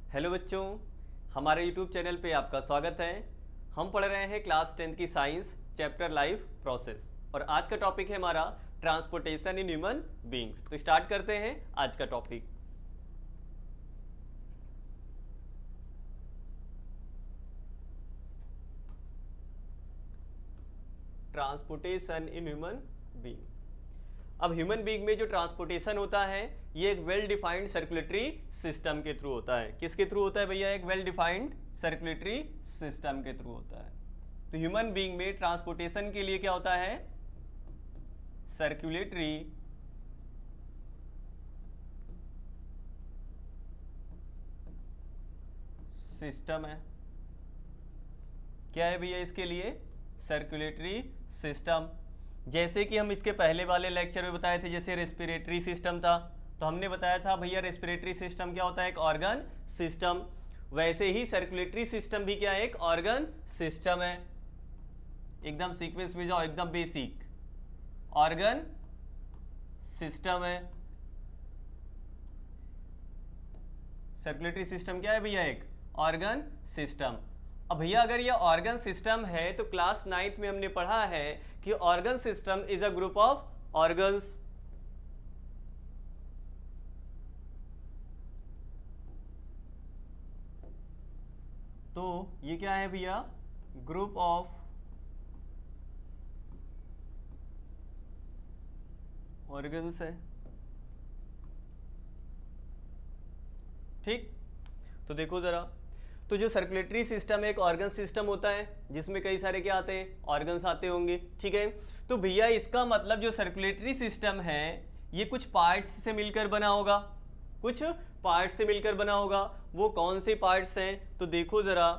Hello बच्चों, हमारे YouTube channel पे आपका स्वागत है। हम पढ़ रहे हैं क्लास 10 की साइंस चैप्टर लाइफ प्रोसेस और आज का टॉपिक है हमारा ट्रांसपोर्टेशन इन ह्यूमन बीइंग्स। तो स्टार्ट करते हैं आज का topic. Transportation in human being. अब ह्यूमन बीइंग में जो ट्रांसपोर्टेशन होता है ये एक वेल डिफाइंड सर्कुलेटरी सिस्टम के थ्रू होता है। किसके थ्रू होता है भैया? एक वेल डिफाइंड सर्कुलेटरी सिस्टम के थ्रू होता है। तो ह्यूमन बीइंग में ट्रांसपोर्टेशन के लिए क्या होता है? सर्कुलेटरी सिस्टम है। क्या है भैया इसके लिए? Circulatory system. जैसे कि हम इसके पहले वाले लेक्चर में बताए थे, जैसे रेस्पिरेटरी सिस्टम था तो हमने बताया था भैया रेस्पिरेटरी सिस्टम क्या होता है? एक ऑर्गन सिस्टम। वैसे ही सर्कुलेटरी सिस्टम भी क्या है? एक ऑर्गन सिस्टम है। एकदम सीक्वेंस में जाओ, एकदम बेसिक ऑर्गन सिस्टम है। सर्कुलेटरी सिस्टम क्या है भैया? एक ऑर्गन सिस्टम। अब भैया अगर ये ऑर्गन सिस्टम है तो क्लास 9th में हमने पढ़ा है कि organ system is a group of organs. तो ये क्या है भैया? ग्रुप ऑफ ऑर्गन्स है। ठीक, तो देखो जरा, तो जो सर्कुलेटरी सिस्टम एक ऑर्गन सिस्टम होता है जिसमें कई सारे क्या आते हैं? ऑर्गन्स आते होंगे। ठीक है, तो भैया इसका मतलब जो सर्कुलेटरी सिस्टम है ये कुछ पार्ट्स से मिलकर बना होगा। कुछ पार्ट्स से मिलकर बना होगा। वो कौन से पार्ट्स हैं? तो देखो जरा,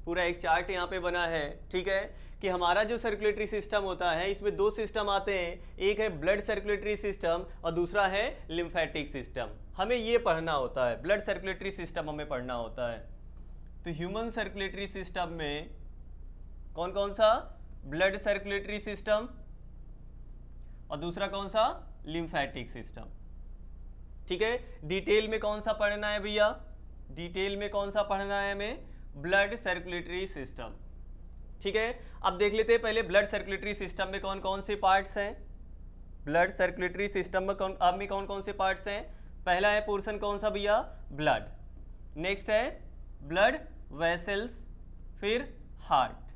पूरा एक चार्ट यहाँ पे बना है। ठीक है, कि हमारा जो सर्कुलेटरी सिस्टम होता है इसमें दो सिस्टम आते हैं, एक है ब्लड सर्कुलेटरी सिस्टम और दूसरा है लिम्फेटिक सिस्टम। हमें ये पढ़ना होता है, ब्लड सर्कुलेटरी सिस्टम हमें पढ़ना होता है। तो ह्यूमन सर्कुलेटरी सिस्टम में कौन कौन सा? ब्लड सर्कुलेटरी सिस्टम और दूसरा कौन सा? Lymphatic system. ठीक है, डिटेल में कौन सा पढ़ना है भैया? डिटेल में कौन सा पढ़ना है हमें? Blood circulatory system. ठीक है, अब देख लेते हैं पहले ब्लड सर्कुलेटरी सिस्टम में कौन कौन से पार्ट्स हैं। ब्लड सर्कुलेटरी सिस्टम में कौन कौन से पार्ट्स हैं? पहला है पोर्शन कौन सा भैया? ब्लड। नेक्स्ट है ब्लड वेसल्स, फिर हार्ट।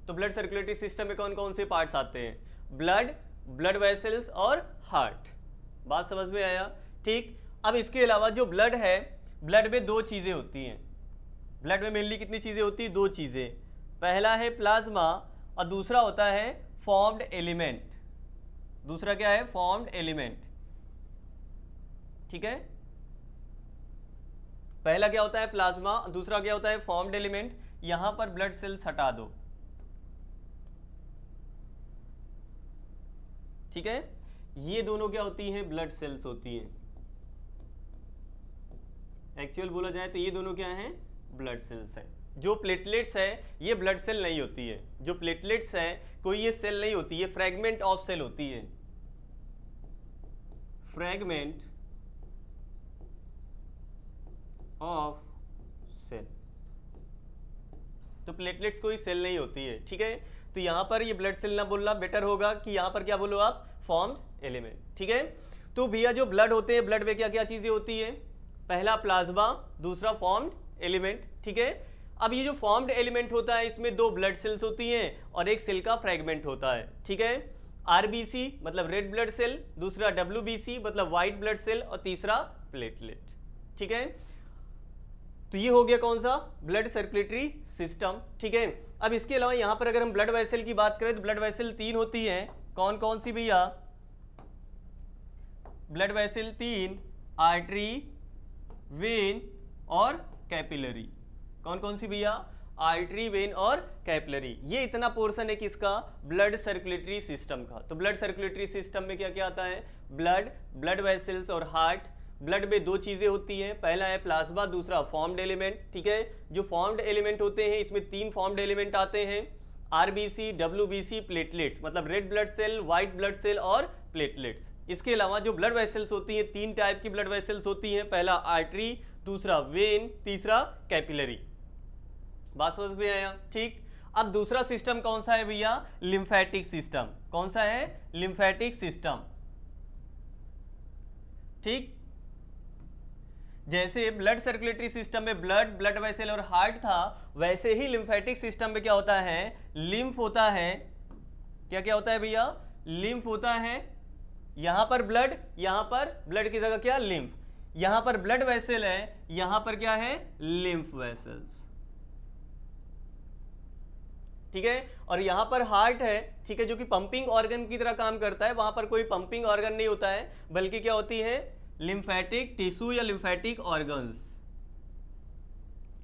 तो ब्लड सर्कुलेटरी सिस्टम में कौन कौन से पार्ट्स आते हैं? ब्लड, ब्लड वेसल्स और हार्ट। बात समझ में आया? ठीक, अब इसके अलावा जो ब्लड है, ब्लड में दो चीजें होती हैं। ब्लड में मेनली कितनी चीजें होती हैं? दो चीजें। पहला है प्लाज्मा और दूसरा होता है फॉर्म्ड एलिमेंट। दूसरा क्या है? Formed element. ठीक है, पहला क्या होता है? प्लाज्मा, दूसरा क्या होता है? Formed element. यहां पर ब्लड सेल्स हटा दो। ठीक है, ये दोनों क्या होती हैं? ब्लड सेल्स होती हैं। एक्चुअल बोला जाए तो ये दोनों क्या हैं? ब्लड सेल्स हैं। जो प्लेटलेट्स है ये ब्लड सेल नहीं होती है। जो प्लेटलेट्स है कोई ये सेल नहीं होती है, फ्रैगमेंट ऑफ सेल होती है। Fragment of cell. तो प्लेटलेट्स कोई सेल नहीं होती है। ठीक है, तो यहां पर ये ब्लड सेल ना बोलना बेटर होगा कि यहां पर क्या बोलो आप? Formed element. ठीक है, तो भैया जो ब्लड होते हैं, ब्लड में क्या क्या चीजें होती है? पहला प्लाज्मा, दूसरा फॉर्म्ड एलिमेंट। ठीक है, अब ये जो फॉर्म्ड एलिमेंट होता है इसमें दो ब्लड सेल्स होती हैं और एक सेल का फ्रैगमेंट होता है। ठीक है, आरबीसी मतलब रेड ब्लड सेल, दूसरा डब्ल्यूबीसी मतलब व्हाइट ब्लड सेल और तीसरा प्लेटलेट। ठीक है, तो ये हो गया कौन सा? Blood circulatory system. ठीक है, अब इसके अलावा यहां पर अगर हम ब्लड वेसल की बात करें तो ब्लड वेसल तीन होती हैं। कौन कौन सी भैया? ब्लड वेसल तीन, आर्टरी, वेन और कैपिलरी। कौन कौन सी भैया? आर्टरी, वेन और कैपिलरी। ये इतना पोर्शन है किसका? ब्लड सर्कुलेटरी सिस्टम का। तो ब्लड सर्कुलेटरी सिस्टम में क्या क्या आता है? ब्लड, ब्लड वेसल्स और हार्ट। ब्लड में दो चीजें होती हैं, पहला है प्लाज्मा, दूसरा फॉर्म्ड एलिमेंट। ठीक है, जो फॉर्म्ड एलिमेंट होते हैं इसमें तीन फॉर्म्ड एलिमेंट आते हैं, आरबीसी, डब्ल्यूबीसी, प्लेटलेट्स। मतलब red blood cell, white blood cell और प्लेटलेट्स। इसके अलावा जो ब्लड वेसल्स होती हैं, 3 टाइप की ब्लड वेसल्स होती हैं, पहला आर्टरी, दूसरा वेन, तीसरा कैपिलरी। बात समझ में आया? ठीक। अब दूसरा सिस्टम कौन सा है भैया? Lymphatic system. कौन सा है? Lymphatic system. ठीक। जैसे ब्लड सर्कुलेटरी सिस्टम में ब्लड, ब्लड वेसल और हार्ट था, वैसे ही लिम्फेटिक सिस्टम में क्या होता है? लिम्फ होता है। क्या क्या होता है भैया? लिम्फ होता है। यहां पर ब्लड, यहां पर ब्लड की जगह क्या? लिम्फ। यहां पर ब्लड वेसल है, यहां पर क्या है? Lymph vessels. ठीक है। और यहां पर हार्ट है, ठीक है, जो कि पंपिंग ऑर्गन की तरह काम करता है। वहां पर कोई पंपिंग ऑर्गन नहीं होता है, बल्कि क्या होती है? लिम्फेटिक टिश्यू या लिम्फेटिक ऑर्गन्स।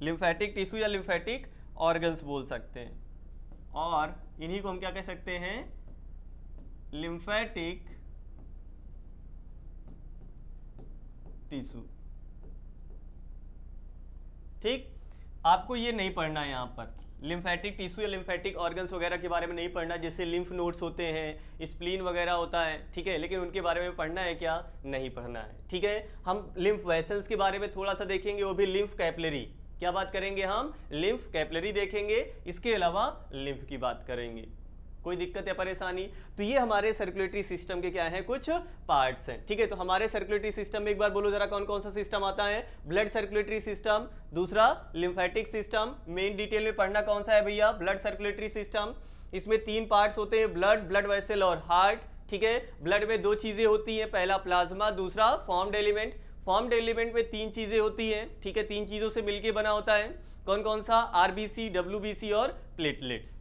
लिम्फेटिक टिश्यू या लिम्फेटिक ऑर्गन्स बोल सकते हैं। और इन्हीं को हम क्या कह सकते हैं? Lymphatic tissue. ठीक। आपको ये नहीं पढ़ना है यहां पर, लिम्फेटिक टिश्यू या लिम्फेटिक ऑर्गन्स वगैरह के बारे में नहीं पढ़ना। जैसे लिम्फ नोड्स होते हैं, स्प्लीन वगैरह होता है, ठीक है, लेकिन उनके बारे में पढ़ना है क्या? नहीं पढ़ना है। ठीक है। हम लिम्फ वेसल्स के बारे में थोड़ा सा देखेंगे, वो भी लिम्फ कैपिलरी। क्या बात करेंगे हम? लिम्फ कैपिलरी देखेंगे। इसके अलावा लिम्फ की बात करेंगे। कोई दिक्कत या परेशानी? तो ये हमारे सर्कुलेटरी सिस्टम के क्या है? कुछ पार्ट्स हैं। ठीक है। तो हमारे सर्कुलेटरी सिस्टम में एक बार बोलो जरा, कौन कौन सा सिस्टम आता है? ब्लड सर्कुलेटरी सिस्टम, दूसरा लिम्फेटिक सिस्टम। मेन डिटेल में पढ़ना कौन सा है भैया? Blood circulatory system. इसमें 3 पार्ट्स होते हैं, ब्लड, ब्लड वेसल और हार्ट। ठीक है। ब्लड में 2 चीजें होती हैं, पहला प्लाज्मा, दूसरा फॉर्म्ड एलिमेंट। फॉर्म्ड एलिमेंट में 3 चीजें होती हैं। ठीक है। 3 चीजों से मिलकर बना होता है। कौन कौन सा? आरबीसी, डब्ल्यूबीसी और प्लेटलेट्स।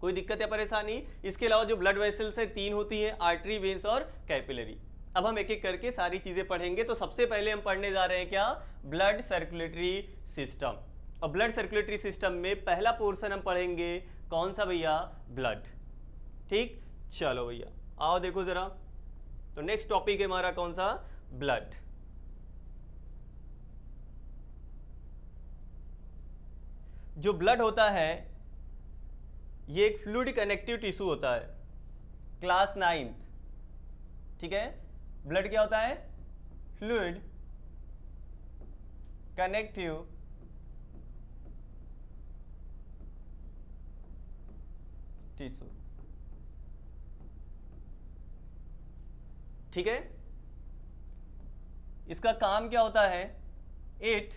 कोई दिक्कत या परेशानी? इसके अलावा जो ब्लड वेसल्स है 3 होती हैं, आर्टरी, वेन्स और कैपिलरी। अब हम एक एक करके सारी चीजें पढ़ेंगे। तो सबसे पहले हम पढ़ने जा रहे हैं क्या? Blood circulatory system. और ब्लड सर्कुलेटरी सिस्टम में पहला पोर्शन हम पढ़ेंगे कौन सा भैया? ब्लड। ठीक। चलो भैया आओ देखो जरा। तो नेक्स्ट टॉपिक है हमारा कौन सा? ब्लड। जो ब्लड होता है ये एक फ्लूइड कनेक्टिव टिश्यू होता है, क्लास 9th। ठीक है। ब्लड क्या होता है? Fluid connective tissue. ठीक है। इसका काम क्या होता है? It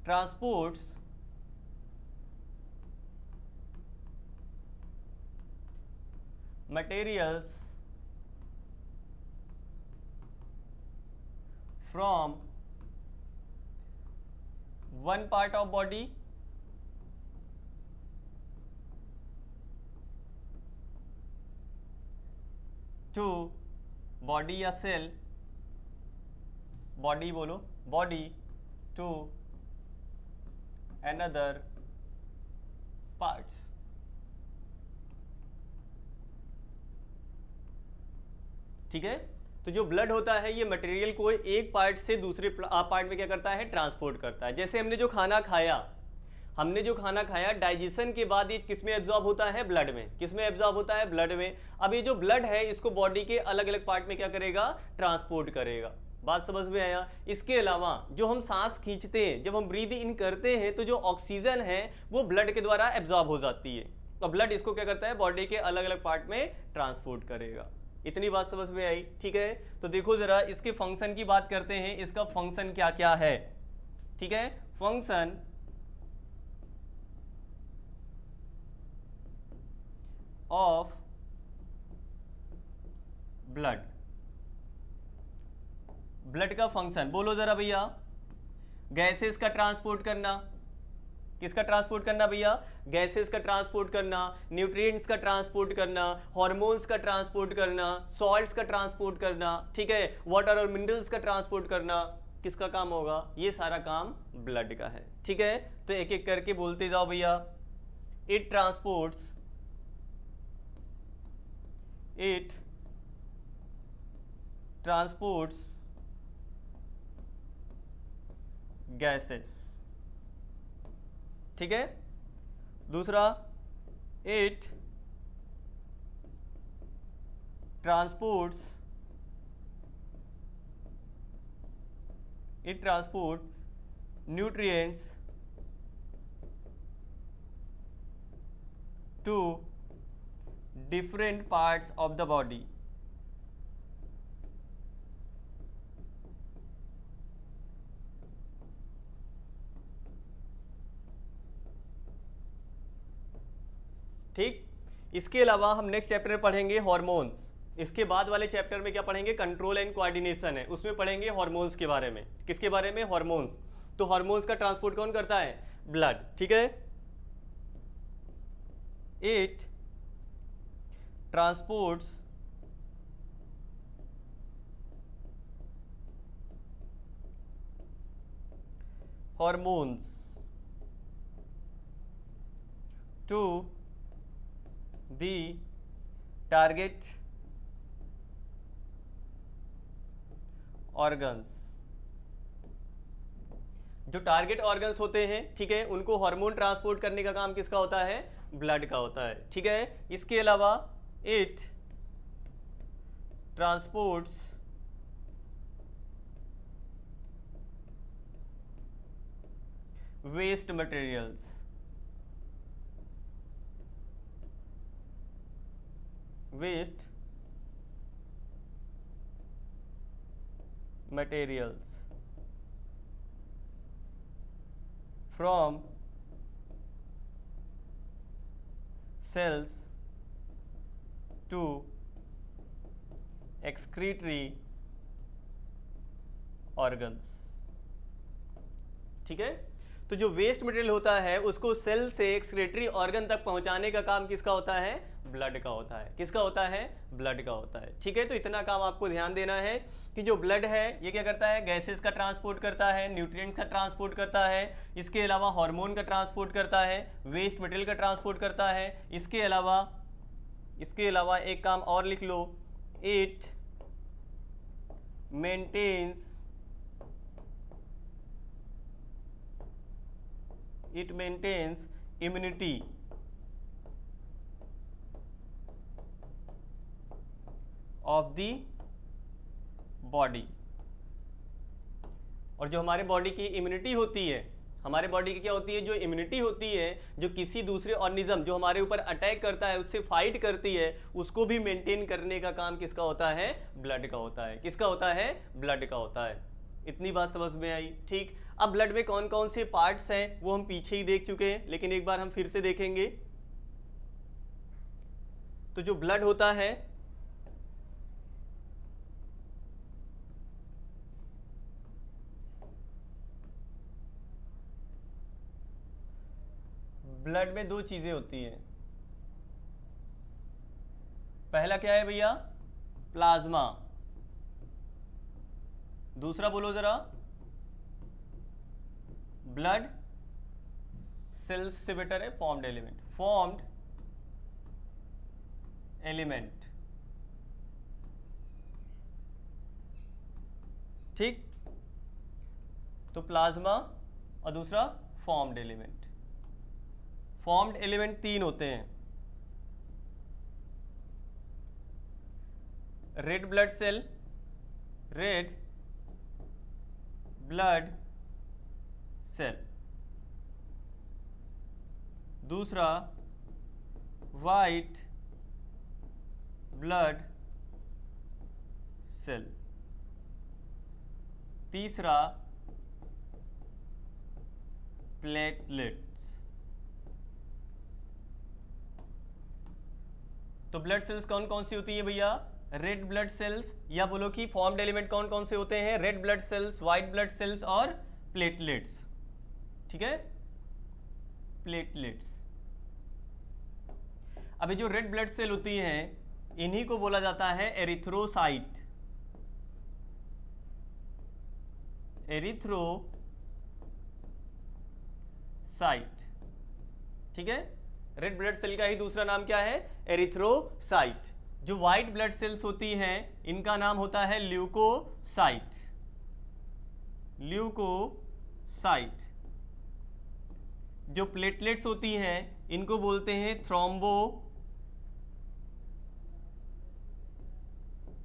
transports materials from one part of body to body या cell, body बोलो, body to another parts। ठीक है। तो जो ब्लड होता है ये मटेरियल को एक पार्ट से दूसरे पार्ट में क्या करता है? ट्रांसपोर्ट करता है। जैसे हमने जो खाना खाया, डाइजेशन के बाद ये किस में एब्जॉर्ब होता है? ब्लड में। किस में एब्जॉर्ब होता है? ब्लड में। अब ये जो ब्लड है इसको बॉडी के अलग अलग पार्ट में क्या करेगा? ट्रांसपोर्ट करेगा। बात समझ में आया? इसके अलावा जो हम सांस खींचते हैं, जब हम ब्रीद इन करते हैं तो जो ऑक्सीजन है वो ब्लड के द्वारा एब्जॉर्ब हो जाती है, और ब्लड इसको क्या करता है? बॉडी के अलग अलग पार्ट में ट्रांसपोर्ट करेगा। इतनी बात समझ में आई? ठीक है। तो देखो जरा इसके फंक्शन की बात करते हैं, इसका फंक्शन क्या क्या है। ठीक है। Function of blood. ब्लड का फंक्शन बोलो जरा भैया। गैसेस का ट्रांसपोर्ट करना। किसका ट्रांसपोर्ट करना भैया? गैसेस का ट्रांसपोर्ट करना, न्यूट्रिएंट्स का ट्रांसपोर्ट करना, हार्मोन्स का ट्रांसपोर्ट करना, सॉल्ट्स का ट्रांसपोर्ट करना। ठीक है। वाटर और मिनरल्स का ट्रांसपोर्ट करना। किसका काम होगा? ये सारा काम ब्लड का है। ठीक है। तो एक एक करके बोलते जाओ भैया। It transports gases. ठीक है। दूसरा, it transport nutrients to different parts of the body. ठीक, इसके अलावा हम नेक्स्ट चैप्टर में पढ़ेंगे हॉर्मोन्स। इसके बाद वाले चैप्टर में क्या पढ़ेंगे, कंट्रोल एंड कोऑर्डिनेशन है, उसमें पढ़ेंगे हॉर्मोन्स के बारे में। किसके बारे में, हॉर्मोन्स। तो हॉर्मोन्स का ट्रांसपोर्ट कौन करता है, ब्लड। ठीक है, it transports hormones to the target organs. जो टारगेट ऑर्गन्स होते हैं, ठीक है, उनको हार्मोन ट्रांसपोर्ट करने का काम किसका होता है, ब्लड का होता है। ठीक है, इसके अलावा it transports waste materials. Waste materials from cells to excretory organs। ठीक है, तो जो वेस्ट मटेरियल होता है उसको सेल से एक्सक्रीटरी ऑर्गन तक पहुंचाने का काम किसका होता है, ब्लड का होता है। किसका होता है, ब्लड का होता है। ठीक है, तो इतना काम आपको ध्यान देना है कि जो ब्लड है ये क्या करता है, गैसेस का ट्रांसपोर्ट करता है, न्यूट्रिएंट्स का ट्रांसपोर्ट करता है, इसके अलावा हार्मोन का ट्रांसपोर्ट करता है, वेस्ट मटेरियल का ट्रांसपोर्ट करता है। इसके अलावा एक काम और लिख लो, it maintains immunity of the body. और जो हमारे बॉडी की इम्यूनिटी होती है, हमारे बॉडी की क्या होती है, जो इम्यूनिटी होती है, जो किसी दूसरे ऑर्गेनिज्म जो हमारे ऊपर अटैक करता है उससे फाइट करती है, उसको भी मेंटेन करने का काम किसका होता है, ब्लड का होता है। किसका होता है, ब्लड का होता है। इतनी बात समझ में आई। ठीक, अब ब्लड में कौन कौन से पार्ट्स हैं वो हम पीछे ही देख चुके हैं, लेकिन एक बार हम फिर से देखेंगे। तो जो ब्लड होता है, ब्लड में दो चीजें होती हैं। पहला क्या है भैया, प्लाज्मा। दूसरा बोलो जरा, ब्लड सेल्स से बेटर है फॉर्म्ड एलिमेंट। ठीक, तो प्लाज्मा और दूसरा फॉर्म्ड एलिमेंट। फॉर्म्ड एलिमेंट तीन होते हैं, red blood cell, red blood cell, दूसरा वाइट ब्लड सेल, तीसरा प्लेटलेट्स। तो ब्लड सेल्स कौन कौन सी होती है भैया, रेड ब्लड सेल्स, या बोलो कि फॉर्म्ड एलिमेंट कौन कौन से होते हैं, red blood cells, white blood cells और प्लेटलेट्स। ठीक है, प्लेटलेट्स। अभी जो रेड ब्लड सेल होती हैं इन्हीं को बोला जाता है एरिथ्रोसाइट। ठीक है, रेड ब्लड सेल का ही दूसरा नाम क्या है, एरिथ्रोसाइट। जो व्हाइट ब्लड सेल्स होती हैं इनका नाम होता है ल्यूकोसाइट। जो प्लेटलेट्स होती हैं इनको बोलते हैं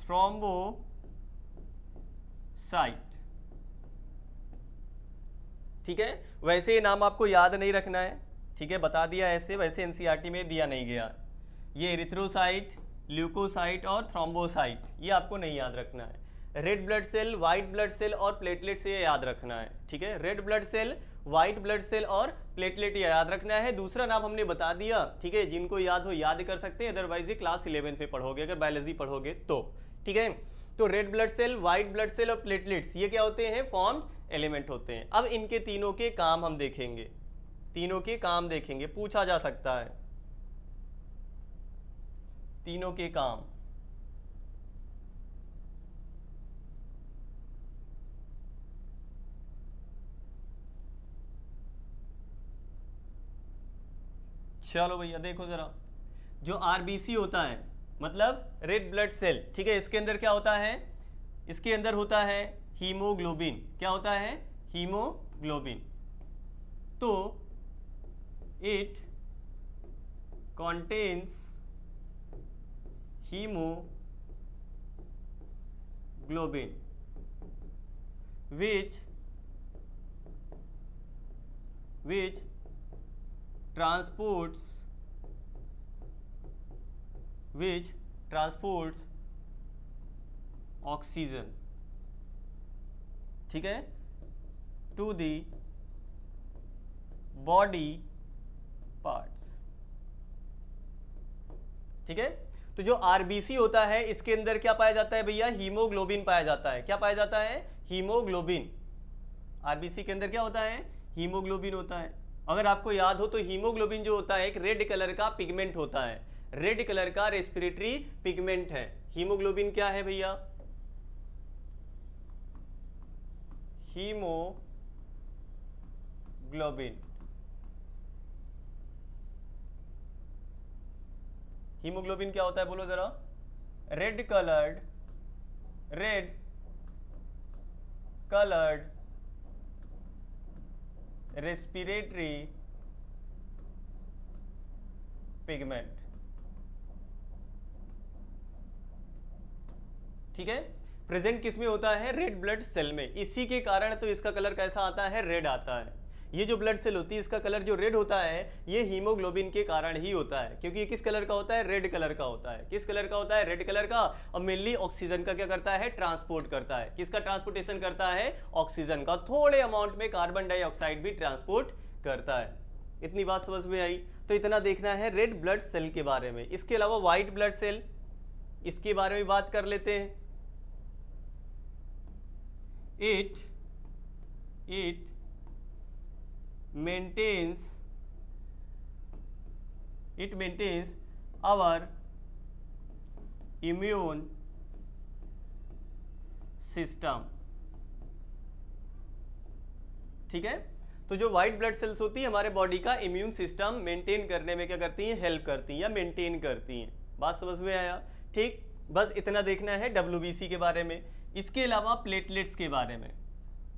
थ्रोम्बोसाइट। ठीक है, वैसे ये नाम आपको याद नहीं रखना है, ठीक है, बता दिया ऐसे, वैसे एनसीईआरटी में दिया नहीं गया। ये एरिथ्रोसाइट, ल्यूकोसाइट और थ्रोम्बोसाइट ये आपको नहीं याद रखना है। Red blood cell, white blood cell और प्लेटलेट से ये याद रखना है। ठीक है, red blood cell, white blood cell और प्लेटलेट ये याद रखना है। दूसरा नाम हमने बता दिया, ठीक है, जिनको याद हो याद कर सकते हैं, अदरवाइज ये क्लास 11 में पढ़ोगे अगर बायोलॉजी पढ़ोगे तो। ठीक है, तो red blood cell, white blood cell और प्लेटलेट्स ये क्या होते हैं? फॉर्म्ड एलिमेंट होते हैं। अब इनके तीनों के काम हम देखेंगे, तीनों के काम देखेंगे, पूछा जा सकता है तीनों के काम। चलो भैया देखो जरा, जो आरबीसी होता है मतलब रेड ब्लड सेल, ठीक है, इसके अंदर क्या होता है? इसके अंदर होता है हीमोग्लोबिन। क्या होता है? हीमोग्लोबिन। तो it contains hemoglobin which transports oxygen, ठीक है, to the body parts। ठीक है, तो जो आरबीसी होता है इसके अंदर क्या पाया जाता है भैया? हीमोग्लोबिन पाया जाता है। क्या पाया जाता है? हीमोग्लोबिन। आरबीसी के अंदर क्या होता है? हीमोग्लोबिन होता है। अगर आपको याद हो तो हीमोग्लोबिन जो होता है एक रेड कलर का पिगमेंट होता है, रेड कलर का रेस्पिरेटरी पिगमेंट है। हीमोग्लोबिन क्या है भैया? हीमोग्लोबिन, हीमोग्लोबिन क्या होता है बोलो जरा? Red coloured respiratory pigment. ठीक है, प्रेजेंट किस में होता है? रेड ब्लड सेल में। इसी के कारण तो इसका कलर कैसा आता है? रेड आता है। ये जो ब्लड सेल होती है इसका कलर जो रेड होता है ये हीमोग्लोबिन के कारण ही होता है, क्योंकि ये किस कलर का होता है? रेड कलर का होता है। किस कलर का होता है? रेड कलर का। और मेनली ऑक्सीजन का क्या करता है? ट्रांसपोर्ट करता है। किसका ट्रांसपोर्टेशन करता है? ऑक्सीजन का। थोड़े अमाउंट में कार्बन डाइऑक्साइड भी ट्रांसपोर्ट करता है। इतनी बात समझ में आई? तो इतना देखना है रेड ब्लड सेल के बारे में। इसके अलावा व्हाइट ब्लड सेल, इसके बारे में बात कर लेते हैं। It maintains our immune system। ठीक है, तो जो व्हाइट ब्लड सेल्स होती है हमारे बॉडी का इम्यून सिस्टम मेंटेन करने में क्या करती हैं? हेल्प करती हैं या मेंटेन करती हैं। बात समझ में आया? ठीक, बस इतना देखना है डब्ल्यूबीसी के बारे में। इसके अलावा प्लेटलेट्स के बारे में।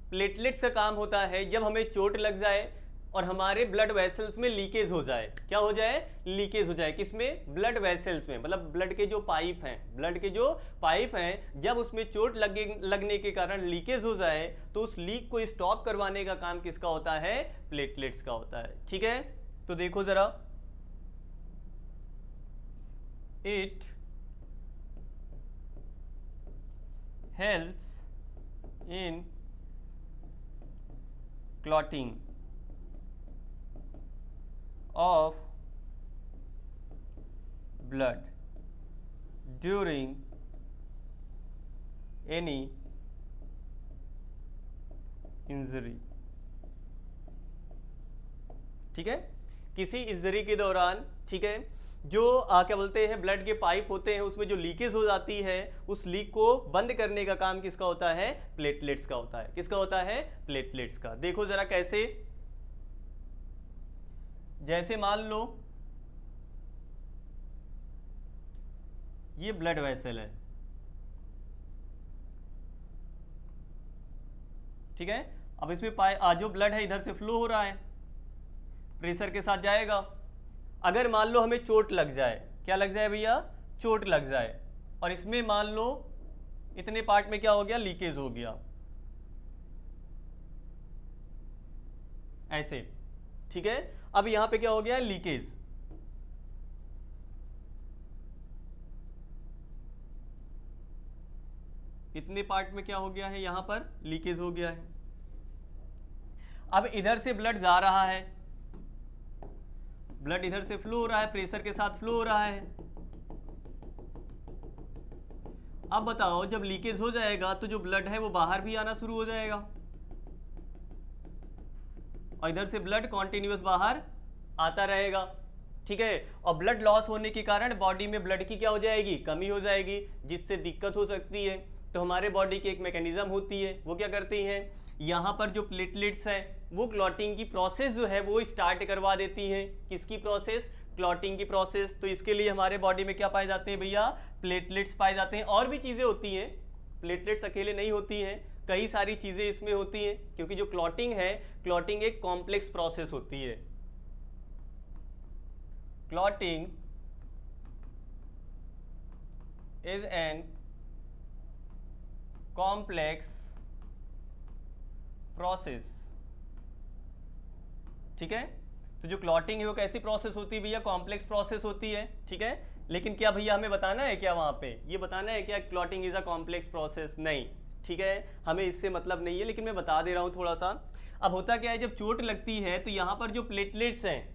प्लेटलेट्स का काम होता है जब हमें चोट लग जाए और हमारे ब्लड वेसल्स में लीकेज हो जाए। क्या हो जाए? लीकेज हो जाए। किसमें? ब्लड वेसल्स में, मतलब ब्लड के जो पाइप हैं, ब्लड के जो पाइप हैं, जब उसमें चोट लगने के कारण लीकेज हो जाए तो उस लीक को स्टॉप करवाने का काम किसका होता है? प्लेटलेट्स का होता है। ठीक है, तो देखो जरा, it helps in clotting of blood during any injury। ठीक है, किसी इंजरी के दौरान, ठीक है, जो क्या बोलते हैं ब्लड के पाइप होते हैं उसमें जो लीकेज हो जाती है उस लीक को बंद करने का काम किसका होता है? प्लेटलेट्स का होता है। किसका होता है? प्लेटलेट्स का। देखो जरा कैसे, जैसे मान लो ये ब्लड वेसल है, ठीक है, अब इसमें जो ब्लड है इधर से फ्लो हो रहा है, प्रेशर के साथ जाएगा। अगर मान लो हमें चोट लग जाए, क्या लग जाए भैया? चोट लग जाए, और इसमें मान लो इतने पार्ट में क्या हो गया, लीकेज हो गया, ऐसे। ठीक है, अब यहां पे क्या हो गया, लीकेज। इतने पार्ट में क्या हो गया है, यहां पर लीकेज हो गया है। अब इधर से ब्लड जा रहा है, ब्लड इधर से फ्लो हो रहा है, प्रेशर के साथ फ्लो हो रहा है। अब बताओ, जब लीकेज हो जाएगा तो जो ब्लड है वो बाहर भी आना शुरू हो जाएगा, और इधर से ब्लड कॉन्टिन्यूअस बाहर आता रहेगा। ठीक है, और ब्लड लॉस होने के कारण बॉडी में ब्लड की क्या हो जाएगी, कमी हो जाएगी, जिससे दिक्कत हो सकती है। तो हमारे बॉडी की एक मैकेनिज्म होती है, वो क्या करती है, यहाँ पर जो प्लेटलेट्स है वो क्लॉटिंग की प्रोसेस जो है वो स्टार्ट करवा देती है। किसकी प्रोसेस, क्लॉटिंग की प्रोसेस। तो इसके लिए हमारे बॉडी में क्या पाए जाते हैं भैया, प्लेटलेट्स पाए जाते हैं। और भी चीज़ें होती हैं, प्लेटलेट्स अकेले नहीं होती हैं, कई सारी चीज़ें इसमें होती हैं, क्योंकि जो क्लॉटिंग है, क्लॉटिंग एक कॉम्प्लेक्स प्रोसेस होती है। Clotting is an complex process. ठीक है, तो जो क्लॉटिंग है वो कैसी प्रोसेस होती है भैया, कॉम्प्लेक्स प्रोसेस होती है। ठीक है, लेकिन क्या भैया हमें बताना है क्या, वहां पे ये बताना है क्या clotting is a complex process, नहीं। ठीक है, हमें इससे मतलब नहीं है, लेकिन मैं बता दे रहा हूं थोड़ा सा। अब होता क्या है, जब चोट लगती है तो यहाँ पर जो प्लेटलेट्स हैं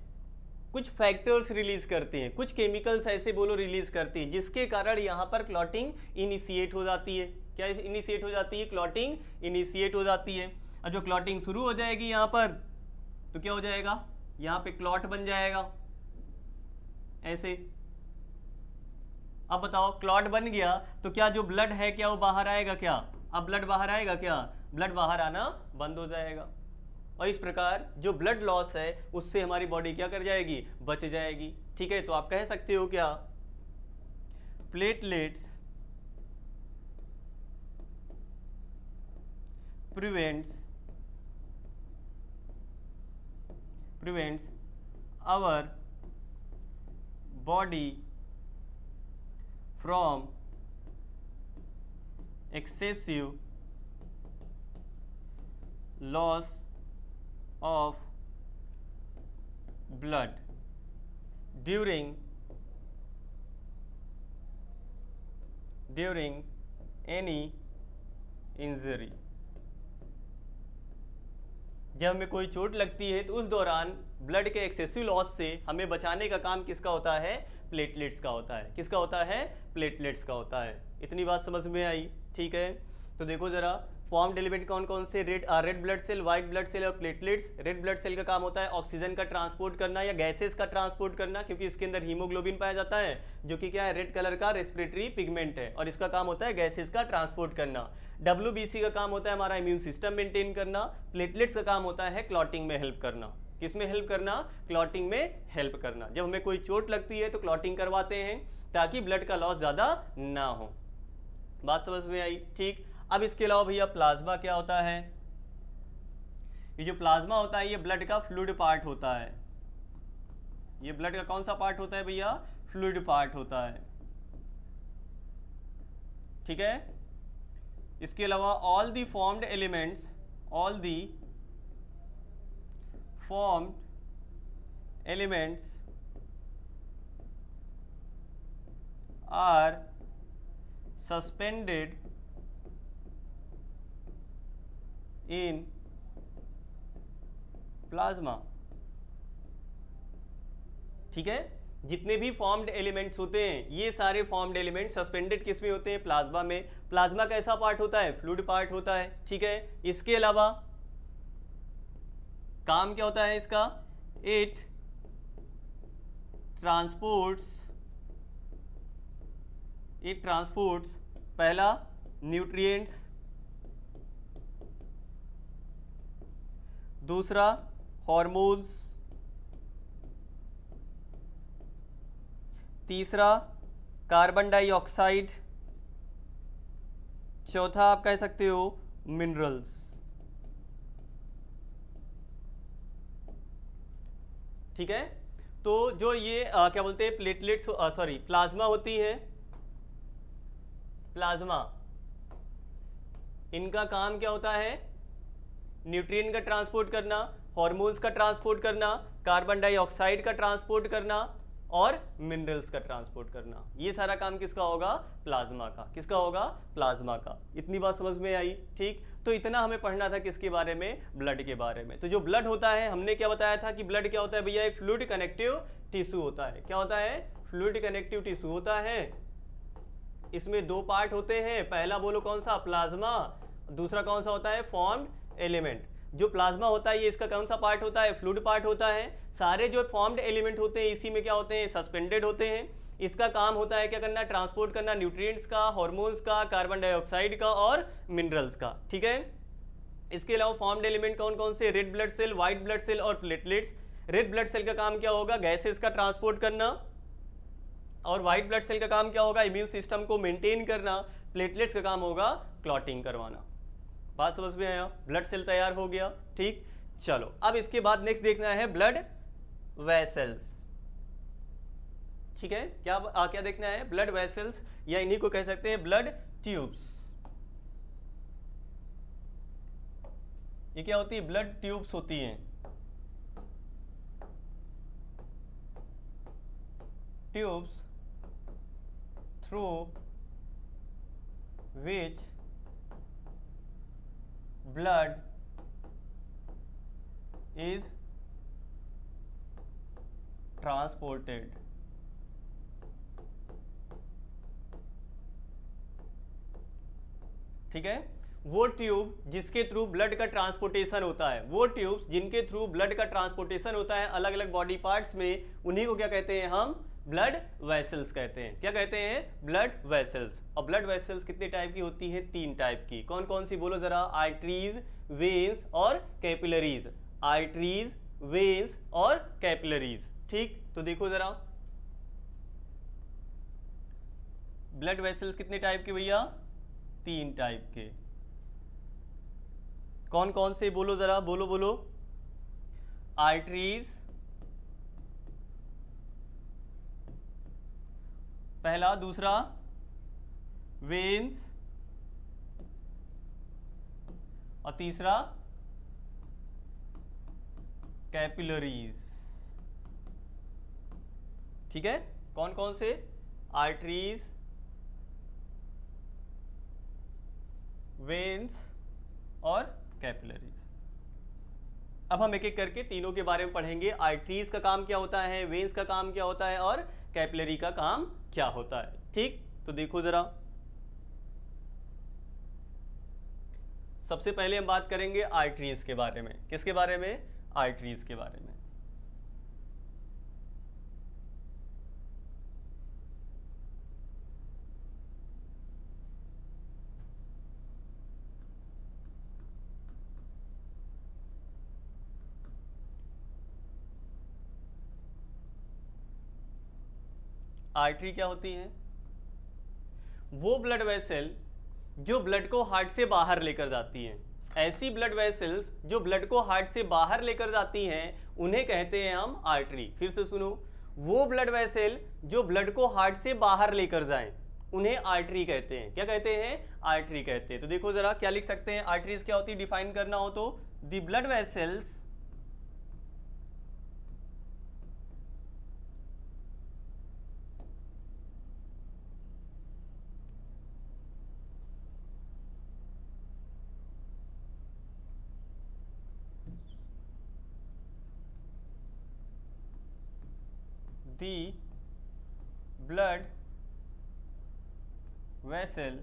कुछ फैक्टर्स रिलीज करते हैं, कुछ केमिकल्स ऐसे बोलो रिलीज करती है, जिसके कारण यहाँ पर क्लॉटिंग इनिशिएट हो जाती है। क्या इनिशिएट हो जाती है, क्लॉटिंग इनिशिएट हो जाती है। और जो क्लॉटिंग शुरू हो जाएगी यहाँ पर, तो क्या हो जाएगा, यहाँ पे क्लॉट बन जाएगा ऐसे। अब बताओ, क्लॉट बन गया तो क्या जो ब्लड है क्या वो बाहर आएगा क्या, अब ब्लड बाहर आएगा क्या, ब्लड बाहर आना बंद हो जाएगा। और इस प्रकार जो ब्लड लॉस है उससे हमारी बॉडी क्या कर जाएगी, बच जाएगी। ठीक है, तो आप कह सकते हो क्या, platelets prevents our body from excessive loss of blood during any injury। जब हमें कोई चोट लगती है तो उस दौरान ब्लड के एक्सेसिव लॉस से हमें बचाने का काम किसका होता है, प्लेटलेट्स का होता है। किसका होता है, प्लेटलेट्स का होता है। इतनी बात समझ में आई। ठीक है, तो देखो जरा, फॉर्म्ड एलिमेंट कौन कौन से, red blood cell, white blood cell और प्लेटलेट्स। रेड ब्लड सेल का काम होता है ऑक्सीजन का ट्रांसपोर्ट करना या गैसेस का ट्रांसपोर्ट करना, क्योंकि इसके अंदर हीमोग्लोबिन पाया जाता है, जो कि क्या है, रेड कलर का रेस्पिरेटरी पिगमेंट है, और इसका काम होता है गैसेस का ट्रांसपोर्ट करना। WBC का काम होता है हमारा इम्यून सिस्टम मेंटेन करना। प्लेटलेट्स का काम होता है क्लॉटिंग में हेल्प करना। किस में हेल्प करना, क्लॉटिंग में हेल्प करना। जब हमें कोई चोट लगती है तो क्लॉटिंग करवाते हैं ताकि ब्लड का लॉस ज़्यादा ना हो। बात समझ में आई। ठीक, अब इसके अलावा भैया प्लाज्मा क्या होता है, ये जो प्लाज्मा होता है ये ब्लड का फ्लूइड पार्ट होता है। ये ब्लड का कौन सा पार्ट होता है भैया, फ्लूइड पार्ट होता है। ठीक है, इसके अलावा all the formed elements are suspended in plasma. ठीक है, जितने भी फॉर्म्ड एलिमेंट्स होते हैं ये सारे फॉर्म्ड एलिमेंट सस्पेंडेड किस में होते हैं, प्लाज्मा में। प्लाज्मा कैसा पार्ट होता है, फ्लूइड पार्ट होता है। ठीक है, इसके अलावा काम क्या होता है इसका, इट ट्रांसपोर्ट्स पहला न्यूट्रिएंट्स, दूसरा हॉर्मोन्स, तीसरा कार्बन डाइऑक्साइड, चौथा आप कह सकते हो मिनरल्स। ठीक है, तो जो ये क्या बोलते हैं प्लाज्मा होती है, प्लाज्मा इनका काम क्या होता है? न्यूट्रिएंट का ट्रांसपोर्ट करना, हॉर्मोन्स का ट्रांसपोर्ट करना, कार्बन डाइऑक्साइड का ट्रांसपोर्ट करना और मिनरल्स का ट्रांसपोर्ट करना। ये सारा काम किसका होगा? प्लाज्मा का। किसका होगा? प्लाज्मा का। इतनी बात समझ में आई? ठीक, तो इतना हमें पढ़ना था किसके बारे में? ब्लड के बारे में। तो जो ब्लड होता है, हमने क्या बताया था कि ब्लड क्या होता है भैया? एक फ्लूइड कनेक्टिव टिश्यू होता है। क्या होता है? फ्लूइड कनेक्टिव टिश्यू होता है। इसमें दो पार्ट होते हैं, पहला बोलो कौन सा? प्लाज्मा। दूसरा कौन सा होता है? Formed element. जो प्लाज्मा होता है ये इसका कौन सा पार्ट होता है? फ्लूइड पार्ट होता है। सारे जो फॉर्म्ड एलिमेंट होते हैं इसी में क्या होते हैं? सस्पेंडेड होते हैं। इसका काम होता है क्या करना? ट्रांसपोर्ट करना न्यूट्रिएंट्स का, हार्मोन्स का, कार्बन डाइऑक्साइड का और मिनरल्स का। ठीक है, इसके अलावा फॉर्म्ड एलिमेंट कौन कौन से? Red blood cell, white blood cell और प्लेटलेट्स। रेड ब्लड सेल का काम क्या होगा? गैसेस का ट्रांसपोर्ट करना। और व्हाइट ब्लड सेल का काम क्या होगा? इम्यून सिस्टम को मेंटेन करना। प्लेटलेट्स का काम होगा क्लॉटिंग करवाना। बात समझ में आया? ब्लड सेल तैयार हो गया। ठीक, चलो अब इसके बाद नेक्स्ट देखना है ब्लड वेसल्स। ठीक है, क्या देखना है? ब्लड वेसल्स, या इन्हीं को कह सकते हैं ब्लड ट्यूब्स। ये क्या होती है? ब्लड ट्यूब्स होती हैं। Tubes through which blood is transported। ठीक है, वो ट्यूब जिसके थ्रू ब्लड का ट्रांसपोर्टेशन होता है, वो ट्यूब्स जिनके थ्रू ब्लड का ट्रांसपोर्टेशन होता है अलग अलग बॉडी पार्ट्स में, उन्हीं को क्या कहते हैं? हम ब्लड वेसल्स कहते हैं। क्या कहते हैं? Blood vessels. और ब्लड वेसल्स कितने टाइप की होती है? 3 टाइप की। कौन कौन सी बोलो जरा? आर्टरीज, वेन्स और कैपिलरीज। आर्टरीज, वेन्स और कैपिलरीज। ठीक, तो देखो जरा ब्लड वेसल्स कितने टाइप के भैया? 3 टाइप के। कौन कौन से बोलो जरा? बोलो बोलो। आर्टरीज पहला, दूसरा वेन्स और तीसरा कैपिलरीज। ठीक है, कौन कौन से? आर्टरीज, वेन्स और कैपिलरीज। अब हम एक एक करके तीनों के बारे में पढ़ेंगे। आर्टरीज का काम क्या होता है, वेन्स का काम क्या होता है और कैपिलरी का काम क्या होता है। ठीक, तो देखो जरा, सबसे पहले हम बात करेंगे आर्टरीज के बारे में। किसके बारे में? आर्टरीज के बारे में। आर्टरी क्या होती है? वो ब्लड वेसल जो ब्लड को हार्ट से बाहर लेकर जाती हैं। ऐसी ब्लड वेसल्स जो ब्लड को हार्ट से बाहर लेकर जाती हैं उन्हें कहते हैं हम आर्टरी। फिर से सुनो, वो ब्लड वेसल जो ब्लड को हार्ट से बाहर लेकर जाएं उन्हें आर्टरी कहते हैं। क्या कहते हैं? आर्टरी कहते हैं। तो देखो जरा क्या लिख सकते हैं? आर्टरीज क्या होती है डिफाइन करना हो तो, the blood vessels the blood vessel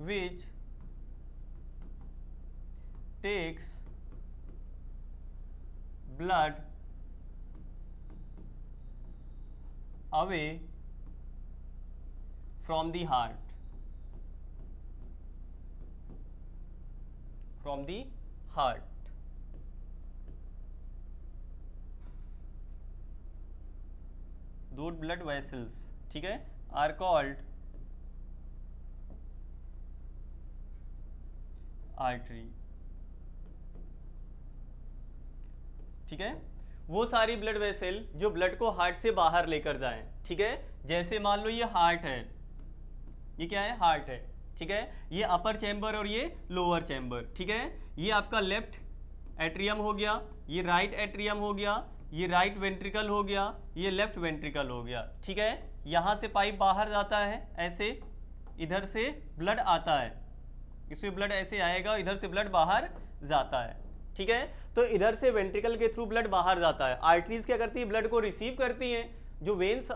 which takes blood away from the heart, from the heart. Those blood vessels, ठीक है, are called artery. ठीक है, वो सारी ब्लड वेसल जो ब्लड को हार्ट से बाहर लेकर जाएं। ठीक है, जैसे मान लो ये हार्ट है, ये क्या है? हार्ट है। ठीक है, ये अपर चैम्बर और ये लोअर चैम्बर, ठीक है। ये आपका लेफ्ट एट्रियम हो गया, ये राइट एट्रियम हो गया, ये राइट वेंट्रिकल हो गया, ये लेफ्ट वेंट्रिकल हो गया, ठीक है। यहाँ से पाइप बाहर जाता है ऐसे, इधर से ब्लड आता है, इसमें ब्लड ऐसे आएगा, इधर से ब्लड बाहर जाता है, ठीक है। तो इधर से वेंट्रिकल के थ्रू ब्लड बाहर जाता है। आर्टरीज क्या करती है, ब्लड को रिसीव करती हैं। जो वेन्स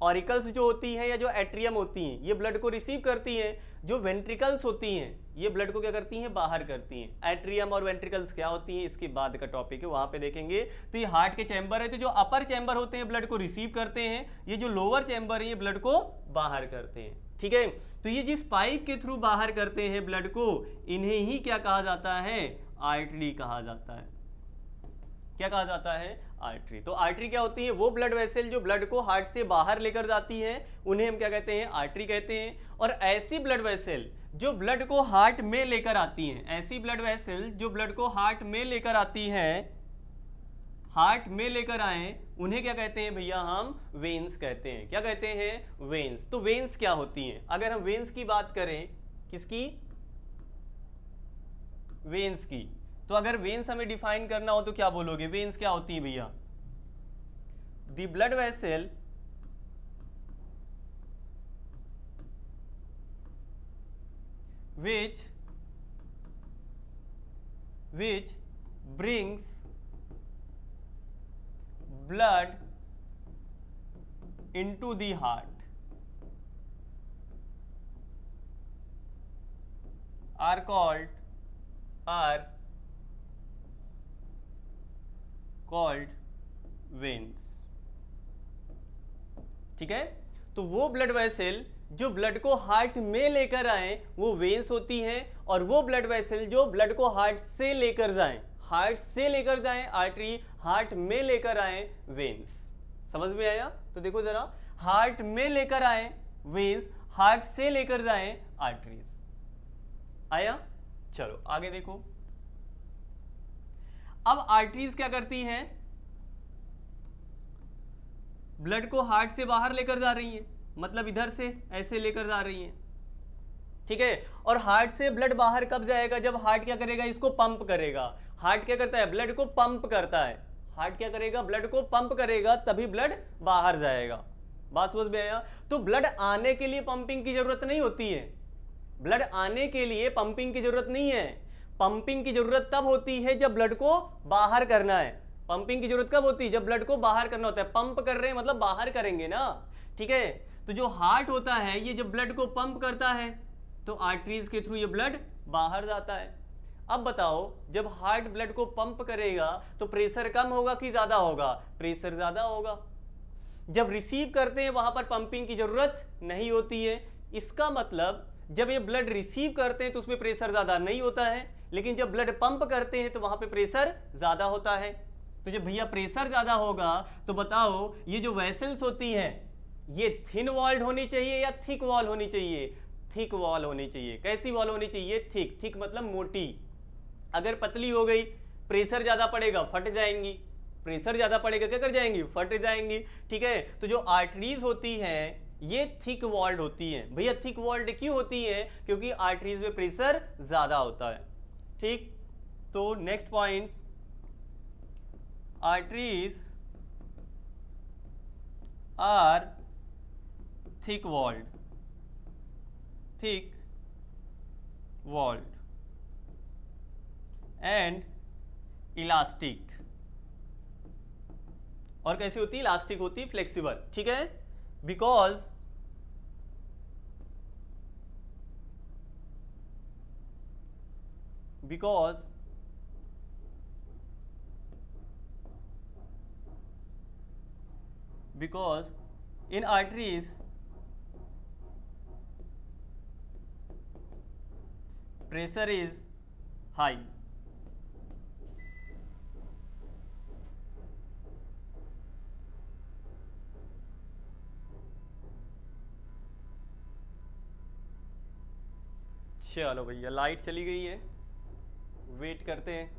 ऑरिकल्स जो होती हैं या जो एट्रियम होती हैं, ये ब्लड को रिसीव करती हैं। जो वेंट्रिकल्स होती हैं, ये ब्लड को क्या करती हैं, बाहर करती हैं। एट्रियम और वेंट्रिकल्स क्या होती हैं, इसके बाद का टॉपिक है, वहां पे देखेंगे। तो ये हार्ट के चैम्बर है, तो जो अपर चैम्बर होते हैं ब्लड को रिसीव करते हैं, ये जो लोअर चैम्बर है ये ब्लड को बाहर करते हैं, ठीक है। तो ये जिस पाइप के थ्रू बाहर करते हैं ब्लड को, इन्हें ही क्या कहा जाता है, आर्टरी कहा जाता है। क्या कहा जाता है, आर्टरी। तो आर्टरी क्या होती है, वो ब्लड वेसल जो ब्लड को हार्ट से बाहर लेकर जाती है, उन्हें हम क्या कहते हैं, आर्टरी कहते हैं। और ऐसी ब्लड वेसल जो ब्लड को हार्ट में लेकर आती हैं, ऐसी ब्लड वेसल जो ब्लड को हार्ट में लेकर आती हैं, हार्ट में लेकर आए, उन्हें क्या कहते हैं भैया, हम वेन्स कहते हैं। क्या कहते हैं, वेन्स। तो वेन्स क्या होती हैं, अगर हम वेन्स की बात करें, किसकी, वेन्स की, तो अगर वेन्स हमें डिफाइन करना हो तो क्या बोलोगे, वेन्स क्या होती है भैया, the blood vessel which brings blood into the heart are called veins, ठीक है। तो वो ब्लड वेसल जो ब्लड को हार्ट में लेकर आए वो वेन्स होती हैं, और वो ब्लड वेसल जो ब्लड को हार्ट से लेकर जाएं, हार्ट से लेकर जाएं, आर्टरी हार्ट में लेकर आए, वेन्स। समझ में आया। तो देखो जरा, हार्ट में लेकर आए वेन्स, हार्ट से लेकर जाएं आर्टरीज। आया, चलो आगे देखो। अब आर्टरीज क्या करती हैं, ब्लड को हार्ट से बाहर लेकर जा रही हैं, मतलब इधर से ऐसे लेकर जा रही हैं, ठीक है। और हार्ट से ब्लड बाहर कब जाएगा, जब हार्ट क्या करेगा, इसको पंप करेगा। हार्ट क्या करता है, ब्लड को पंप करता है। हार्ट क्या करेगा, ब्लड को पंप करेगा, तभी ब्लड बाहर जाएगा। बात समझ में आया। तो ब्लड आने के लिए पंपिंग की जरूरत नहीं होती है, ब्लड आने के लिए पंपिंग की जरूरत नहीं है। पंपिंग की जरूरत तब होती है जब ब्लड को बाहर करना है। पंपिंग की जरूरत कब होती है, जब ब्लड को बाहर करना होता है। पंप कर रहे हैं मतलब बाहर करेंगे ना, ठीक है। तो जो हार्ट होता है, ये जब ब्लड को पंप करता है तो आर्टरीज के थ्रू ये ब्लड बाहर जाता है। अब बताओ, जब हार्ट ब्लड को पंप करेगा तो प्रेशर कम होगा कि ज्यादा होगा, प्रेशर ज्यादा होगा। जब रिसीव करते हैं वहां पर पंपिंग की जरूरत नहीं होती है। इसका मतलब जब ये ब्लड रिसीव करते हैं तो उसमें प्रेशर ज्यादा नहीं होता है, लेकिन जब ब्लड पंप करते हैं तो वहां पे प्रेशर ज्यादा होता है। तो जब भैया प्रेशर ज्यादा होगा तो बताओ, ये जो वेसल्स होती हैं ये थिन वॉल्ड होनी चाहिए या थिक वॉल होनी चाहिए, थिक वॉल होनी चाहिए। कैसी वॉल होनी चाहिए, थिक। थिक मतलब मोटी। अगर पतली हो गई, प्रेशर ज्यादा पड़ेगा, फट जाएंगी। प्रेशर ज्यादा पड़ेगा, क्या कर जाएंगी, फट जाएंगी, ठीक है। तो जो आर्टरीज होती हैं ये थिक वॉल्ड होती हैं। भैया थिक वॉल्ड क्यों होती है, क्योंकि आर्टरीज में प्रेशर ज्यादा होता है, ठीक। तो next point, arteries are thick walled and elastic। और कैसी होती है, इलास्टिक होती है, फ्लेक्सिबल, ठीक है। Because in arteries pressure is high। चलो भैया, लाइट चली गई है, वेट करते हैं।